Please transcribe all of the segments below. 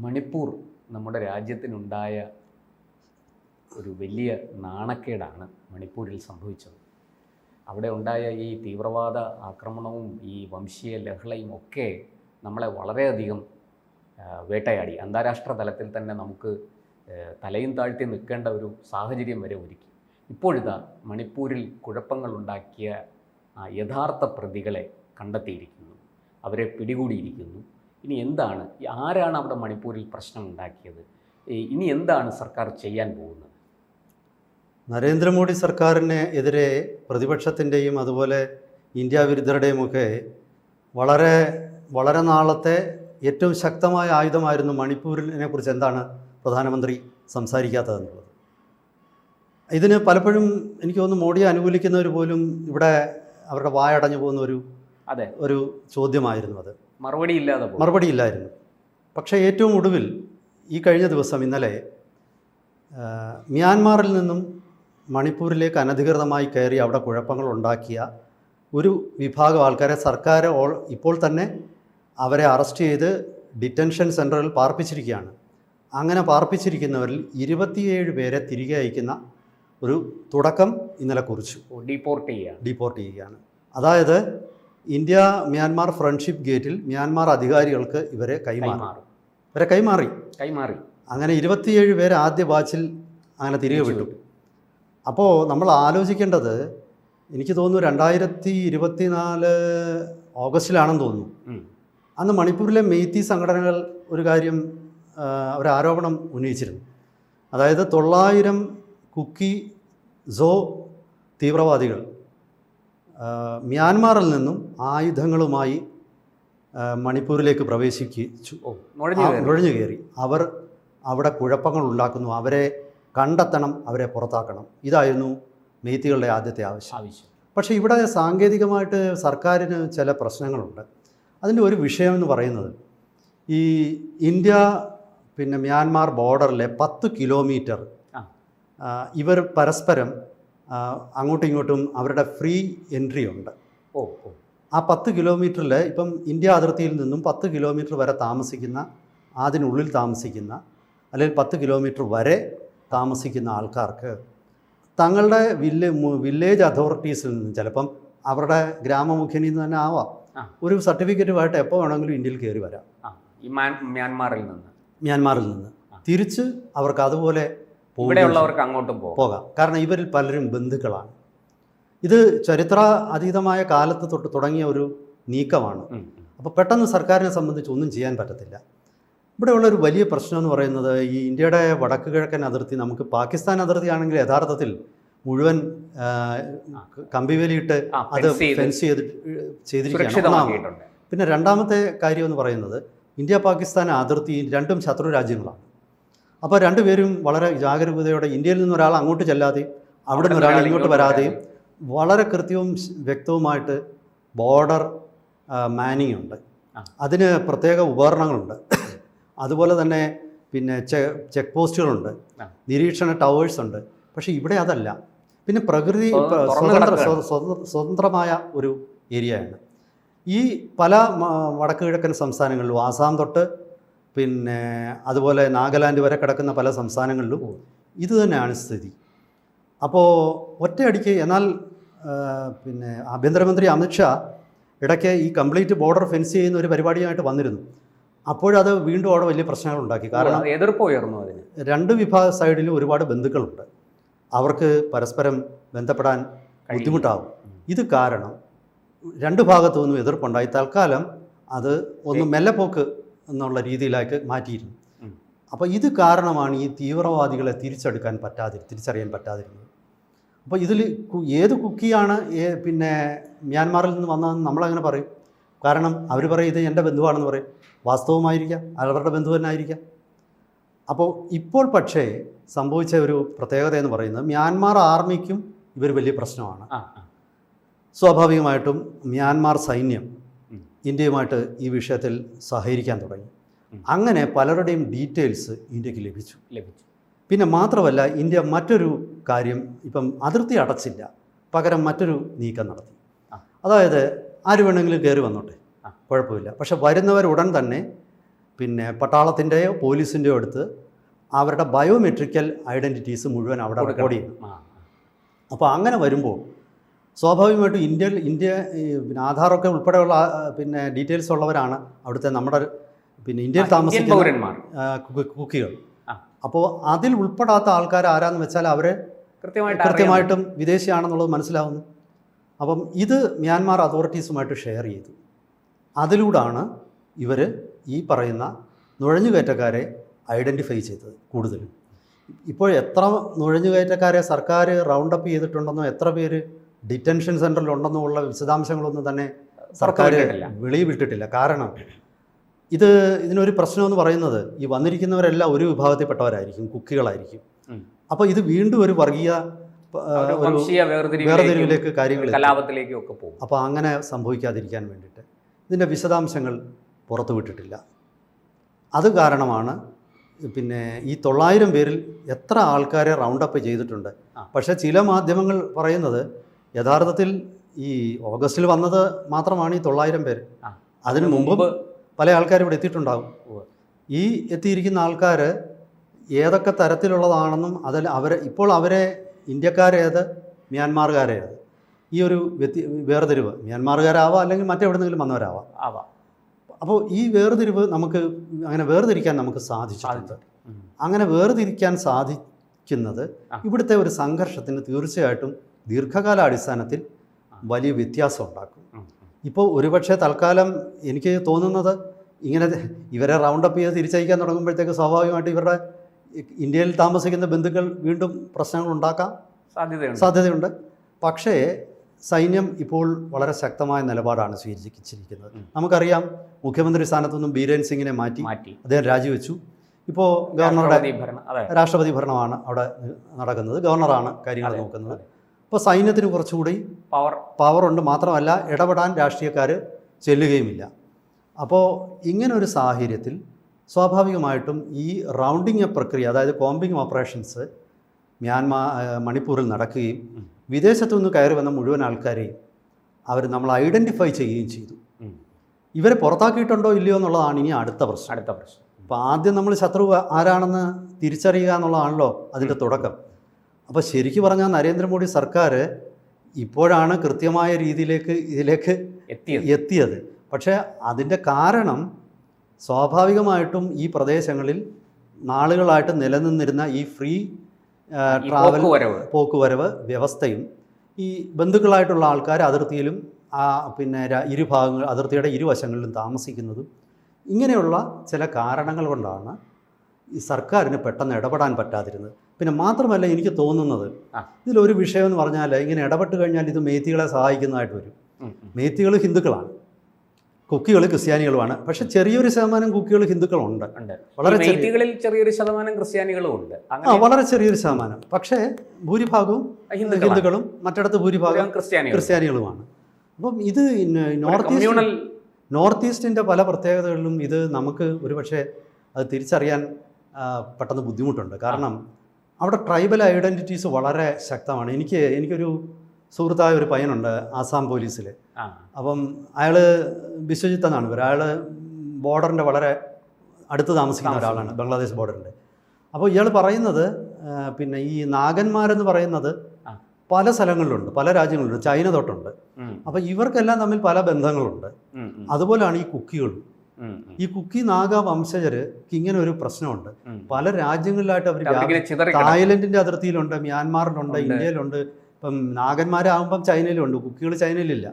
മണിപ്പൂർ നമ്മുടെ രാജ്യത്തിനുണ്ടായ ഒരു വലിയ നാണക്കേടാണ് മണിപ്പൂരിൽ സംഭവിച്ചത്. അവിടെ ഉണ്ടായ ഈ തീവ്രവാദ ആക്രമണവും ഈ വംശീയ ലഹളയും ഒക്കെ നമ്മളെ വളരെയധികം വേട്ടയാടി. അന്താരാഷ്ട്ര തലത്തിൽ തന്നെ നമുക്ക് തലയും താഴ്ത്തി നിൽക്കേണ്ട ഒരു സാഹചര്യം വരെ ഒരുക്കി. ഇപ്പോഴിതാ മണിപ്പൂരിൽ കുഴപ്പങ്ങളുണ്ടാക്കിയ യഥാർത്ഥ പ്രതികളെ കണ്ടെത്തിയിരിക്കുന്നു, അവരെ പിടികൂടിയിരിക്കുന്നു. ഇനി എന്താണ്, ആരാണ് അവിടെ മണിപ്പൂരിൽ പ്രശ്നമുണ്ടാക്കിയത്, ഇനി എന്താണ് സർക്കാർ ചെയ്യാൻ പോകുന്നത്? നരേന്ദ്രമോദി സർക്കാരിന് എതിരെ പ്രതിപക്ഷത്തിൻ്റെയും അതുപോലെ ഇന്ത്യ വിരുദ്ധരുടെയുമൊക്കെ വളരെ നാളത്തെ ഏറ്റവും ശക്തമായ ആയുധമായിരുന്നു മണിപ്പൂരിനെ കുറിച്ച് എന്താണ് പ്രധാനമന്ത്രി സംസാരിക്കാത്തതെന്നുള്ളത്. ഇതിന് പലപ്പോഴും എനിക്ക് തോന്നുന്നു മോഡിയെ അനുകൂലിക്കുന്നവർ പോലും ഇവിടെ അവരുടെ വായടഞ്ഞു പോകുന്ന ഒരു ചോദ്യമായിരുന്നു അത്. മറുപടിയില്ലായിരുന്നു. പക്ഷേ ഏറ്റവും ഒടുവിൽ ഈ കഴിഞ്ഞ ദിവസം ഇന്നലെ മ്യാൻമാറിൽ നിന്നും മണിപ്പൂരിലേക്ക് അനധികൃതമായി കയറി അവിടെ കുഴപ്പങ്ങൾ ഉണ്ടാക്കിയ ഒരു വിഭാഗം ആൾക്കാരെ സർക്കാർ ഇപ്പോൾ തന്നെ അവരെ അറസ്റ്റ് ചെയ്ത് ഡിറ്റൻഷൻ സെൻറ്ററിൽ പാർപ്പിച്ചിരിക്കുകയാണ്. അങ്ങനെ പാർപ്പിച്ചിരിക്കുന്നവരിൽ 27 പേരെ തിരികെ അയക്കുന്ന ഒരു തുടക്കം ഇന്നലെ കുറിച്ചു. ഡീപ്പോർട്ട് ചെയ്യുകയാണ്. അതായത് ഇന്ത്യ മ്യാൻമാർ ഫ്രണ്ട്ഷിപ്പ് ഗേറ്റിൽ മ്യാൻമാർ അധികാരികൾക്ക് ഇവരെ കൈമാറി. അങ്ങനെ 27 പേര് ആദ്യ ബാച്ചിൽ അങ്ങനെ തിരികെ വിട്ടു. അപ്പോൾ നമ്മൾ ആലോചിക്കേണ്ടത്, എനിക്ക് തോന്നുന്നു 2024 ഓഗസ്റ്റിലാണെന്ന് തോന്നുന്നു, അന്ന് മണിപ്പൂരിലെ മെയ്തി സംഘടനകൾ ഒരു കാര്യം ഒരാരോപണം ഉന്നയിച്ചിരുന്നു. അതായത് 900 കുക്കി സോ തീവ്രവാദികൾ മ്യാൻമാറിൽ നിന്നും ആയുധങ്ങളുമായി മണിപ്പൂരിലേക്ക് നുഴഞ്ഞു കയറി അവർ അവിടെ കുഴപ്പങ്ങൾ ഉണ്ടാക്കുന്നു, അവരെ കണ്ടെത്തണം, അവരെ പുറത്താക്കണം. ഇതായിരുന്നു മെയ്തികളുടെ ആദ്യത്തെ ആവശ്യം. പക്ഷേ ഇവിടെ സാങ്കേതികമായിട്ട് സർക്കാരിന് ചില പ്രശ്നങ്ങളുണ്ട്. അതിൻ്റെ ഒരു വിഷയം എന്ന് പറയുന്നത്, ഈ ഇന്ത്യ മ്യാൻമാർ ബോർഡറിലെ 10 കിലോമീറ്റർ ഇവർ പരസ്പരം അങ്ങോട്ടും ഇങ്ങോട്ടും അവരുടെ ഫ്രീ എൻട്രി ഉണ്ട്. ആ 10 കിലോമീറ്ററിൽ ഇപ്പം ഇന്ത്യ അതിർത്തിയിൽ നിന്നും 10 കിലോമീറ്റർ വരെ അതിനുള്ളിൽ താമസിക്കുന്ന അല്ലെങ്കിൽ 10 കിലോമീറ്റർ വരെ താമസിക്കുന്ന ആൾക്കാർക്ക് തങ്ങളുടെ വില്ലേജ് അതോറിറ്റീസിൽ നിന്ന്, ചിലപ്പം അവരുടെ ഗ്രാമമുഖ്യനിൽ നിന്ന് തന്നെ ആവാം, ഒരു സർട്ടിഫിക്കറ്റുമായിട്ട് എപ്പോൾ വേണമെങ്കിലും ഇന്ത്യയിൽ കയറി വരാം. മ്യാൻമാറിൽ നിന്ന് തിരിച്ച് അവർക്ക് അതുപോലെ അങ്ങോട്ടും പോകാം. കാരണം ഇവരിൽ പലരും ബന്ധുക്കളാണ്. ഇത് ചരിത്ര അതീതമായ കാലത്ത് തൊട്ട് തുടങ്ങിയ ഒരു നീക്കമാണ്. അപ്പോൾ പെട്ടെന്ന് സർക്കാരിനെ സംബന്ധിച്ച് ഒന്നും ചെയ്യാൻ പറ്റത്തില്ല. ഇവിടെയുള്ളൊരു വലിയ പ്രശ്നം എന്ന് പറയുന്നത്, ഈ ഇന്ത്യയുടെ വടക്ക് കിഴക്കൻ അതിർത്തി, നമുക്ക് പാകിസ്ഥാൻ അതിർത്തി ആണെങ്കിൽ യഥാർത്ഥത്തിൽ മുഴുവൻ കമ്പിവേലിയിട്ട് അത് ഫെൻസ് ചെയ്തിരിക്കുകയാണ്. പിന്നെ രണ്ടാമത്തെ കാര്യം എന്ന് പറയുന്നത്, ഇന്ത്യ പാകിസ്ഥാൻ അതിർത്തി രണ്ടും ശത്രു രാജ്യങ്ങളാണ്. അപ്പോൾ രണ്ടുപേരും വളരെ ജാഗരൂകതയോടെ, ഇന്ത്യയിൽ നിന്ന് ഒരാൾ അങ്ങോട്ട് ചെല്ലാതെയും അവിടെ നിന്ന് ഒരാൾ ഇങ്ങോട്ട് വരാതെയും വളരെ കൃത്യവും വ്യക്തവുമായിട്ട് ബോർഡർ മാനിങ് ഉണ്ട്. അതിന് പ്രത്യേക ഉപകരണങ്ങളുണ്ട്. അതുപോലെ തന്നെ ചെക്ക് പോസ്റ്റുകളുണ്ട്, നിരീക്ഷണ ടവേഴ്സ് ഉണ്ട്. പക്ഷേ ഇവിടെ അതല്ല. പിന്നെ പ്രകൃതി സ്വതന്ത്രമായ ഒരു ഏരിയയാണ്. ഈ പല വടക്ക് കിഴക്കൻ സംസ്ഥാനങ്ങളിലും, ആസാം തൊട്ട് അതുപോലെ നാഗാലാൻഡ് വരെ കിടക്കുന്ന പല സംസ്ഥാനങ്ങളിലും ഇത് തന്നെയാണ് സ്ഥിതി. അപ്പോൾ ഒറ്റയടിക്ക്, എന്നാൽ ആഭ്യന്തരമന്ത്രി അമിത്ഷാ ഇടയ്ക്ക് ഈ കംപ്ലീറ്റ് ബോർഡർ ഫെൻസ് ചെയ്യുന്ന ഒരു പരിപാടിയായിട്ട് വന്നിരുന്നു. അപ്പോഴത് വീണ്ടും അവിടെ വലിയ പ്രശ്നങ്ങൾ ഉണ്ടാക്കി. കാരണം എതിർപ്പുയർന്നു. അതിന് രണ്ട് വിഭാഗ സൈഡിലും ഒരുപാട് ബന്ധുക്കളുണ്ട്, അവർക്ക് പരസ്പരം ബന്ധപ്പെടാൻ ബുദ്ധിമുട്ടാവും. ഇത് കാരണം രണ്ട് ഭാഗത്തു നിന്നും എതിർപ്പുണ്ടായി. തൽക്കാലം അത് ഒന്ന് മെല്ലെപ്പോക്ക് എന്നുള്ള രീതിയിലേക്ക് മാറ്റിയിരുന്നു. അപ്പോൾ ഇത് കാരണമാണ് ഈ തീവ്രവാദികളെ തിരിച്ചറിയാൻ പറ്റാതിരുന്നത്. അപ്പോൾ ഇതിൽ ഏത് കുക്കിയാണ് മ്യാൻമാറിൽ നിന്ന് വന്നതെന്ന് നമ്മളങ്ങനെ പറയും. കാരണം അവർ പറയും ഇത് എൻ്റെ ബന്ധുവാണെന്ന് പറയും. വാസ്തവമായിരിക്കാം, അവരുടെ ബന്ധു തന്നെ ആയിരിക്കാം. അപ്പോൾ ഇപ്പോൾ പക്ഷേ സംഭവിച്ച ഒരു പ്രത്യേകത എന്ന് പറയുന്നത്, മ്യാൻമാർ ആർമിക്കും ഇവർ വലിയ പ്രശ്നമാണ്. സ്വാഭാവികമായിട്ടും മ്യാൻമാർ സൈന്യം ഇന്ത്യയുമായിട്ട് ഈ വിഷയത്തിൽ സഹകരിക്കാൻ തുടങ്ങി. അങ്ങനെ പലരുടെയും ഡീറ്റെയിൽസ് ഇന്ത്യക്ക് ലഭിച്ചു. പിന്നെ മാത്രമല്ല, ഇന്ത്യ മറ്റൊരു കാര്യം, ഇപ്പം അതിർത്തി അടച്ചില്ല, പകരം മറ്റൊരു നീക്കം നടത്തി. അതായത് ആര് വേണമെങ്കിലും കയറി വന്നോട്ടെ, കുഴപ്പമില്ല. പക്ഷെ വരുന്നവർ ഉടൻ തന്നെ പിന്നെ പട്ടാളത്തിൻ്റെയോ പോലീസിൻ്റെയോ അടുത്ത് അവരുടെ ബയോമെട്രിക്കൽ ഐഡൻറ്റിറ്റീസ് മുഴുവൻ അവിടെ റെക്കോർഡ് ചെയ്യും. അപ്പോൾ അങ്ങനെ വരുമ്പോൾ സ്വാഭാവികമായിട്ടും ഇന്ത്യ പിന്നെ ആധാറൊക്കെ ഉൾപ്പെടെയുള്ള പിന്നെ ഡീറ്റെയിൽസ് ഉള്ളവരാണ് അവിടുത്തെ നമ്മുടെ പിന്നെ ഇന്ത്യയിൽ താമസിക്കുന്ന കുക്കികൾ. അപ്പോൾ അതിൽ ഉൾപ്പെടാത്ത ആൾക്കാർ ആരാന്ന് വെച്ചാൽ അവർ കൃത്യമായിട്ടും വിദേശിയാണെന്നുള്ളത് മനസ്സിലാവുന്നു. അപ്പം ഇത് മ്യാൻമാർ അതോറിറ്റീസുമായിട്ട് ഷെയർ ചെയ്തു. അതിലൂടെയാണ് ഇവർ ഈ പറയുന്ന നുഴഞ്ഞുകയറ്റക്കാരെ ഐഡൻറ്റിഫൈ ചെയ്തത് കൂടുതലും. ഇപ്പോൾ എത്ര നുഴഞ്ഞുകയറ്റക്കാരെ സർക്കാർ റൗണ്ട് അപ്പ് ചെയ്തിട്ടുണ്ടെന്നോ എത്ര പേര് ഡിറ്റൻഷൻ സെൻറ്ററിലുണ്ടെന്നോ ഉള്ള വിശദാംശങ്ങളൊന്നും തന്നെ സർക്കാർ വെളിവിട്ടിട്ടില്ല. കാരണം ഇതിനൊരു പ്രശ്നമെന്ന് പറയുന്നത് ഈ വന്നിരിക്കുന്നവരെല്ലാം ഒരു വിഭാഗത്തിൽപ്പെട്ടവരായിരിക്കും, കുക്കികളായിരിക്കും. അപ്പോൾ ഇത് വീണ്ടും ഒരു വർഗീയ വേർതിരിവിലേക്ക് കാര്യങ്ങൾ കലാപത്തിലേക്കും ഒക്കെ പോകും. അപ്പോൾ അങ്ങനെ സംഭവിക്കാതിരിക്കാൻ വേണ്ടിയിട്ട് ഇതിൻ്റെ വിശദാംശങ്ങൾ പുറത്തു വിട്ടിട്ടില്ല. അത് കാരണമാണ് പിന്നെ ഈ 900 പേരിൽ എത്ര ആൾക്കാരെ റൗണ്ട് അപ്പ് ചെയ്തിട്ടുണ്ട്. പക്ഷേ ചില മാധ്യമങ്ങൾ പറയുന്നത് യഥാർത്ഥത്തിൽ ഈ ഓഗസ്റ്റിൽ വന്നത് മാത്രമാണ് ഈ 900 പേര്. അതിനു മുമ്പ് പല ആൾക്കാരും ഇവിടെ എത്തിയിട്ടുണ്ടാകും. ഈ എത്തിയിരിക്കുന്ന ആൾക്കാർ ഏതൊക്കെ തരത്തിലുള്ളതാണെന്നും അതിൽ ഇപ്പോൾ അവരെ ഇന്ത്യക്കാരേത് മ്യാൻമാറുകാരേത് ഈ ഒരു വേർതിരിവ് മ്യാൻമാറുകാരാവാം അല്ലെങ്കിൽ മറ്റെവിടെന്നെങ്കിലും വന്നവരാവാം. അപ്പോൾ ഈ വേർതിരിവ് നമുക്ക് അങ്ങനെ വേർതിരിക്കാൻ നമുക്ക് സാധിച്ചിട്ടുണ്ട്. അങ്ങനെ വേർതിരിക്കാൻ സാധിക്കുന്നത് ഇവിടുത്തെ ഒരു സംഘർഷത്തിന് തീർച്ചയായിട്ടും ദീർഘകാല അടിസ്ഥാനത്തിൽ വലിയ വ്യത്യാസം ഉണ്ടാക്കും. ഇപ്പോൾ ഒരുപക്ഷെ തൽക്കാലം എനിക്ക് തോന്നുന്നത് ഇങ്ങനെ ഇവരെ റൗണ്ട് അപ്പ് ചെയ്ത് തിരിച്ചയക്കാൻ തുടങ്ങുമ്പോഴത്തേക്ക് സ്വാഭാവികമായിട്ട് ഇവരുടെ ഇന്ത്യയിൽ താമസിക്കുന്ന ബന്ധുക്കൾ വീണ്ടും പ്രശ്നങ്ങൾ ഉണ്ടാക്കാൻ സാധ്യതയുണ്ട്. പക്ഷേ സൈന്യം ഇപ്പോൾ വളരെ ശക്തമായ നിലപാടാണ് സ്വീകരിച്ചിരിക്കുന്നത്. നമുക്കറിയാം, മുഖ്യമന്ത്രി സ്ഥാനത്തു നിന്നും ബീരേൻ സിംഗിനെ മാറ്റി അദ്ദേഹം രാജിവെച്ചു. ഇപ്പോൾ ഗവർണറുടെ രാഷ്ട്രപതി ഭരണമാണ് അവിടെ നടക്കുന്നത്. ഗവർണറാണ് കാര്യങ്ങൾ നോക്കുന്നത്. ഇപ്പോൾ സൈന്യത്തിന് കുറച്ചുകൂടി പവറുണ്ട്. മാത്രമല്ല ഇടപെടാൻ രാഷ്ട്രീയക്കാർ ചെല്ലുകയുമില്ല. അപ്പോൾ ഇങ്ങനൊരു സാഹചര്യത്തിൽ സ്വാഭാവികമായിട്ടും ഈ റൗണ്ടിങ് പ്രക്രിയ, അതായത് കോമ്പിങ് ഓപ്പറേഷൻസ് മണിപ്പൂരിൽ നടക്കുകയും വിദേശത്തു നിന്ന് കയറി വന്ന മുഴുവൻ ആൾക്കാരെയും അവർ നമ്മൾ ഐഡൻറ്റിഫൈ ചെയ്യുകയും ചെയ്തു. ഇവരെ പുറത്താക്കിയിട്ടുണ്ടോ ഇല്ലയോ എന്നുള്ളതാണ് ഇനി അടുത്ത പ്രശ്നം. അപ്പോൾ ആദ്യം നമ്മൾ ശത്രു ആരാണെന്ന് തിരിച്ചറിയുക എന്നുള്ളതാണല്ലോ അതിൻ്റെ തുടക്കം. അപ്പോൾ ശരിക്കും പറഞ്ഞാൽ നരേന്ദ്രമോദി സർക്കാർ ഇപ്പോഴാണ് കൃത്യമായ രീതിയിലേക്ക് ഇതിലേക്ക് എത്തിയത്. പക്ഷേ അതിൻ്റെ കാരണം സ്വാഭാവികമായിട്ടും ഈ പ്രദേശങ്ങളിൽ നാളുകളായിട്ട് നിലനിന്നിരുന്ന ഈ ഫ്രീ പോക്കുവരവ് വ്യവസ്ഥയും ഈ ബന്ധുക്കളായിട്ടുള്ള ആൾക്കാർ അതിർത്തിയിലും പിന്നെ അതിർത്തിയുടെ ഇരുവശങ്ങളിലും താമസിക്കുന്നതും ഇങ്ങനെയുള്ള ചില കാരണങ്ങൾ കൊണ്ടാണ് ഈ സർക്കാരിന് പെട്ടെന്ന് ഇടപെടാൻ പറ്റാതിരുന്നത്. പിന്നെ മാത്രമല്ല എനിക്ക് തോന്നുന്നത് ഇതിലൊരു വിഷയമെന്ന് പറഞ്ഞാൽ ഇങ്ങനെ ഇടപെട്ട് കഴിഞ്ഞാൽ ഇത് മേത്തികളെ സഹായിക്കുന്നതായിട്ട് വരും. മേത്തികൾ ഹിന്ദുക്കളാണ്, കുക്കികൾ ക്രിസ്ത്യാനികളുമാണ്. പക്ഷെ ചെറിയൊരു ശതമാനം കുക്കികൾ ഹിന്ദുക്കളുണ്ട്, വളരെ ചെറിയൊരു ശതമാനം ക്രിസ്ത്യാനികളും ഉണ്ട്. വളരെ ചെറിയൊരു ശതമാനം. പക്ഷേ ഭൂരിഭാഗവും ഹിന്ദുക്കളും മറ്റിടത്ത് ഭൂരിഭാഗം ക്രിസ്ത്യാനികളുമാണ്. അപ്പം ഇത് നോർത്ത് ഈസ്റ്റിൻ്റെ പല പ്രത്യേകതകളിലും ഇത് നമുക്ക് ഒരുപക്ഷെ അത് തിരിച്ചറിയാൻ പെട്ടെന്ന് ബുദ്ധിമുട്ടുണ്ട്. കാരണം അവിടെ ട്രൈബൽ ഐഡൻറ്റിറ്റീസ് വളരെ ശക്തമാണ്. എനിക്കൊരു സുഹൃത്തായ ഒരു പയ്യനുണ്ട് ആസാം പോലീസിൽ. അപ്പം അയാൾ ബിശ്വജിത്ത് എന്നാണ് പേര്. അയാൾ ബോർഡറിൻ്റെ വളരെ അടുത്ത് താമസിക്കുന്ന ഒരാളാണ്, ബംഗ്ലാദേശ് ബോർഡറിൻ്റെ. അപ്പോൾ ഇയാൾ പറയുന്നത് പിന്നെ ഈ നാഗന്മാരെന്ന് പറയുന്നത് പല സ്ഥലങ്ങളിലുണ്ട്, പല രാജ്യങ്ങളിലുണ്ട്, ചൈന തൊട്ടുണ്ട്. അപ്പോൾ ഇവർക്കെല്ലാം തമ്മിൽ പല ബന്ധങ്ങളുണ്ട്. അതുപോലെയാണ് ഈ കുക്കികളും. ഈ കുക്കി നാഗ വംശജർക്ക് ഇങ്ങനെ ഒരു പ്രശ്നമുണ്ട്. പല രാജ്യങ്ങളിലായിട്ട് അവർ തായ്ലൻഡിൻ്റെ അതിർത്തിയിലുണ്ട്, മ്യാൻമാറിലുണ്ട്, ഇന്ത്യയിലുണ്ട്. ഇപ്പം നാഗന്മാരാകുമ്പം ചൈനയിലുണ്ട്, കുക്കികൾ ചൈനയിലില്ല.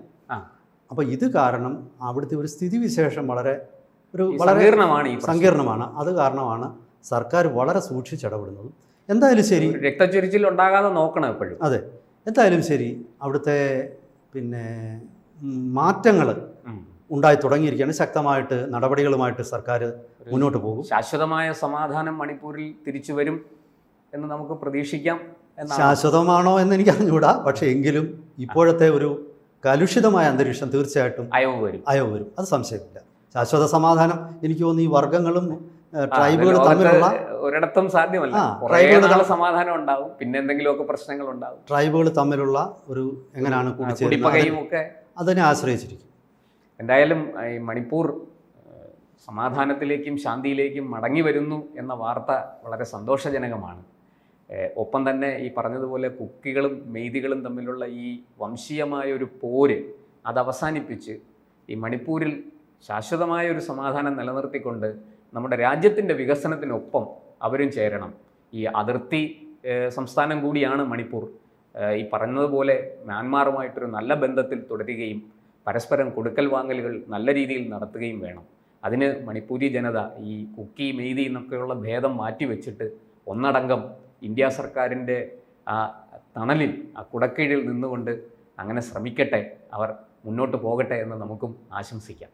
അപ്പോൾ ഇത് കാരണം അവിടുത്തെ ഒരു സ്ഥിതിവിശേഷം വളരെ സങ്കീർണമാണ്. അത് കാരണമാണ് സർക്കാർ വളരെ സൂക്ഷിച്ചിടപെടുന്നത്. എന്തായാലും ശരി, രക്തച്ചൊരിച്ചിൽ ഉണ്ടാകാതെ നോക്കണം എപ്പോഴും. അതെ, എന്തായാലും ശരി, അവിടുത്തെ പിന്നെ മാറ്റങ്ങൾ ഉണ്ടായി തുടങ്ങിയിരിക്കുകയാണ്. ശക്തമായിട്ട് നടപടികളുമായിട്ട് സർക്കാർ മുന്നോട്ട് പോകും. ശാശ്വതമായ സമാധാനം മണിപ്പൂരിൽ തിരിച്ചു വരും എന്ന് നമുക്ക് പ്രതീക്ഷിക്കാം. ശാശ്വതമാണോ എന്ന് എനിക്ക് അറിഞ്ഞുകൂടാ. പക്ഷേ എങ്കിലും ഇപ്പോഴത്തെ ഒരു കലുഷിതമായ അന്തരീക്ഷം തീർച്ചയായിട്ടും അയവ് വരും, അത് സംശയമില്ല. ശാശ്വത സമാധാനം എനിക്ക് തോന്നുന്നു ഈ വർഗ്ഗങ്ങളും ട്രൈബുകളും തമ്മിലുള്ള ഒരിടത്തും സാധ്യമല്ല. ട്രൈബുകൾ സമാധാനം ഉണ്ടാവും, പിന്നെ എന്തെങ്കിലുമൊക്കെ പ്രശ്നങ്ങൾ ഉണ്ടാവും. ട്രൈബുകൾ തമ്മിലുള്ള ഒരു എങ്ങനെയാണ് കൂടിച്ചേരുന്നത് അതിനെ ആശ്രയിച്ചിരിക്കും. എന്തായാലും ഈ മണിപ്പൂർ സമാധാനത്തിലേക്കും ശാന്തിയിലേക്കും മടങ്ങി വരുന്നു എന്ന വാർത്ത വളരെ സന്തോഷജനകമാണ്. ഒപ്പം തന്നെ ഈ പറഞ്ഞതുപോലെ കുക്കികളും മെയ്തികളും തമ്മിലുള്ള ഈ വംശീയമായ ഒരു പോര് അത് അവസാനിപ്പിച്ച് ഈ മണിപ്പൂരിൽ ശാശ്വതമായ ഒരു സമാധാനം നിലനിർത്തിക്കൊണ്ട് നമ്മുടെ രാജ്യത്തിൻ്റെ വികസനത്തിനൊപ്പം അവരും ചേരണം. ഈ അതിർത്തി സംസ്ഥാനം കൂടിയാണ് മണിപ്പൂർ. ഈ പറഞ്ഞതുപോലെ മ്യാൻമാറുമായിട്ടൊരു നല്ല ബന്ധത്തിൽ തുടരുകയും പരസ്പരം കൊടുക്കൽ വാങ്ങലുകൾ നല്ല രീതിയിൽ നടത്തുകയും വേണം. അതിന് മണിപ്പൂരി ജനത ഈ കുക്കി മെയ്തി എന്നൊക്കെയുള്ള ഭേദം മാറ്റിവെച്ചിട്ട് ഒന്നടങ്കം ഇന്ത്യ സർക്കാരിൻ്റെ ആ തണലിൽ, ആ കുടക്കീഴിൽ നിന്നുകൊണ്ട് അങ്ങനെ ശ്രമിക്കട്ടെ, അവർ മുന്നോട്ട് പോകട്ടെ എന്ന് നമുക്കും ആശംസിക്കാം.